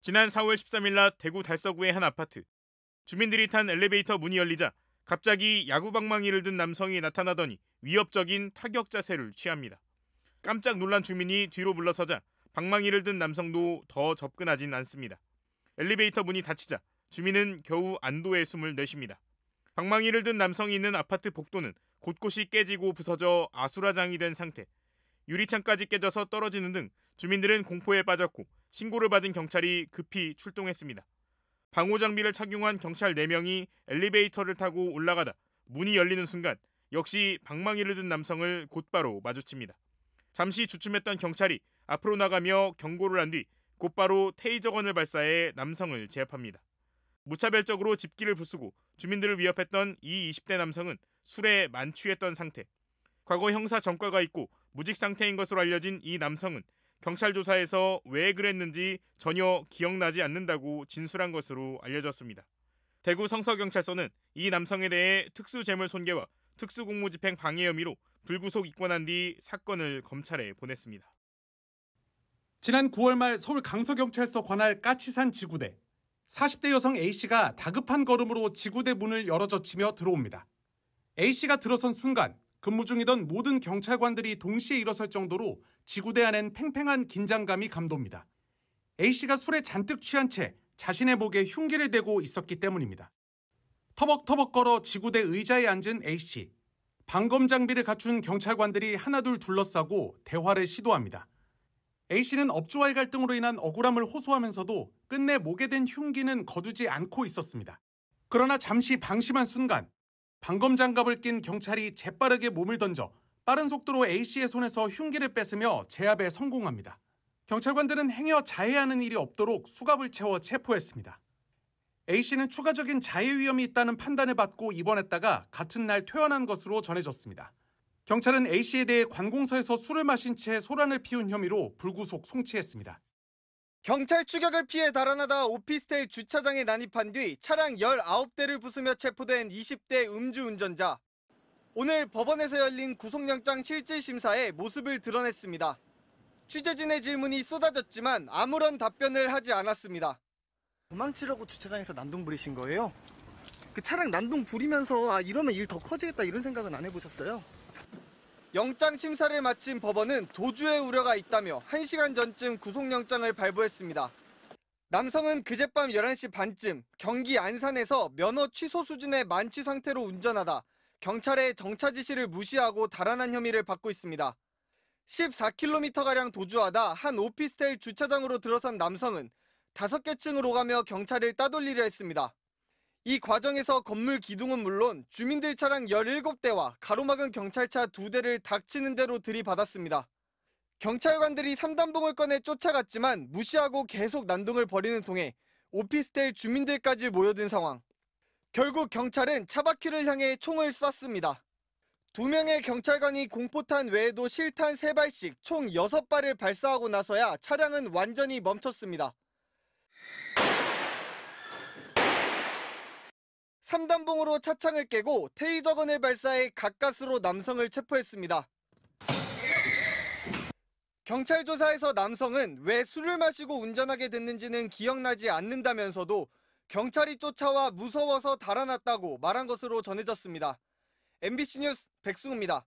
지난 4월 13일 낮 대구 달서구의 한 아파트. 주민들이 탄 엘리베이터 문이 열리자 갑자기 야구방망이를 든 남성이 나타나더니 위협적인 타격 자세를 취합니다. 깜짝 놀란 주민이 뒤로 물러서자 방망이를 든 남성도 더 접근하진 않습니다. 엘리베이터 문이 닫히자 주민은 겨우 안도의 숨을 내쉽니다. 방망이를 든 남성이 있는 아파트 복도는 곳곳이 깨지고 부서져 아수라장이 된 상태. 유리창까지 깨져서 떨어지는 등 주민들은 공포에 빠졌고 신고를 받은 경찰이 급히 출동했습니다. 방호 장비를 착용한 경찰 4명이 엘리베이터를 타고 올라가다 문이 열리는 순간 역시 방망이를 든 남성을 곧바로 마주칩니다. 잠시 주춤했던 경찰이 앞으로 나가며 경고를 한 뒤 곧바로 테이저건을 발사해 남성을 제압합니다. 무차별적으로 집기를 부수고 주민들을 위협했던 이 20대 남성은 술에 만취했던 상태. 과거 형사 전과가 있고 무직 상태인 것으로 알려진 이 남성은 경찰 조사에서 왜 그랬는지 전혀 기억나지 않는다고 진술한 것으로 알려졌습니다. 대구 성서경찰서는 이 남성에 대해 특수재물손괴와 특수공무집행 방해 혐의로 불구속 입건한 뒤 사건을 검찰에 보냈습니다. 지난 9월 말 서울 강서경찰서 관할 까치산 지구대. 40대 여성 A씨가 다급한 걸음으로 지구대 문을 열어젖히며 들어옵니다. A씨가 들어선 순간 근무 중이던 모든 경찰관들이 동시에 일어설 정도로 지구대 안엔 팽팽한 긴장감이 감돕니다. A씨가 술에 잔뜩 취한 채 자신의 목에 흉기를 대고 있었기 때문입니다. 터벅터벅 걸어 지구대 의자에 앉은 A씨. 방검 장비를 갖춘 경찰관들이 하나둘 둘러싸고 대화를 시도합니다. A씨는 업주와의 갈등으로 인한 억울함을 호소하면서도 끝내 목에 댄 흉기는 거두지 않고 있었습니다. 그러나 잠시 방심한 순간 방검 장갑을 낀 경찰이 재빠르게 몸을 던져 빠른 속도로 A씨의 손에서 흉기를 뺏으며 제압에 성공합니다. 경찰관들은 행여 자해하는 일이 없도록 수갑을 채워 체포했습니다. A씨는 추가적인 자해 위험이 있다는 판단을 받고 입원했다가 같은 날 퇴원한 것으로 전해졌습니다. 경찰은 A씨에 대해 관공서에서 술을 마신 채 소란을 피운 혐의로 불구속 송치했습니다. 경찰 추격을 피해 달아나다 오피스텔 주차장에 난입한 뒤 차량 19대를 부수며 체포된 20대 음주운전자. 오늘 법원에서 열린 구속영장 실질심사에 모습을 드러냈습니다. 취재진의 질문이 쏟아졌지만 아무런 답변을 하지 않았습니다. 도망치려고 주차장에서 난동 부리신 거예요? 그 차량 난동 부리면서 이러면 일 더 커지겠다 이런 생각은 안 해보셨어요? 영장 심사를 마친 법원은 도주의 우려가 있다며 1시간 전쯤 구속영장을 발부했습니다. 남성은 그젯밤 11시 반쯤 경기 안산에서 면허 취소 수준의 만취 상태로 운전하다 경찰의 정차 지시를 무시하고 달아난 혐의를 받고 있습니다. 14km가량 도주하다 한 오피스텔 주차장으로 들어선 남성은 5개 층을 오가며 경찰을 따돌리려 했습니다. 이 과정에서 건물 기둥은 물론 주민들 차량 17대와 가로막은 경찰차 2대를 닥치는 대로 들이받았습니다. 경찰관들이 3단봉을 꺼내 쫓아갔지만 무시하고 계속 난동을 벌이는 통에 오피스텔 주민들까지 모여든 상황. 결국 경찰은 차바퀴를 향해 총을 쐈습니다. 2명의 경찰관이 공포탄 외에도 실탄 3발씩 총 6발을 발사하고 나서야 차량은 완전히 멈췄습니다. 3단봉으로 차창을 깨고 테이저건을 발사해 가까스로 남성을 체포했습니다. 경찰 조사에서 남성은 왜 술을 마시고 운전하게 됐는지는 기억나지 않는다면서도 경찰이 쫓아와 무서워서 달아났다고 말한 것으로 전해졌습니다. MBC 뉴스 백승우입니다.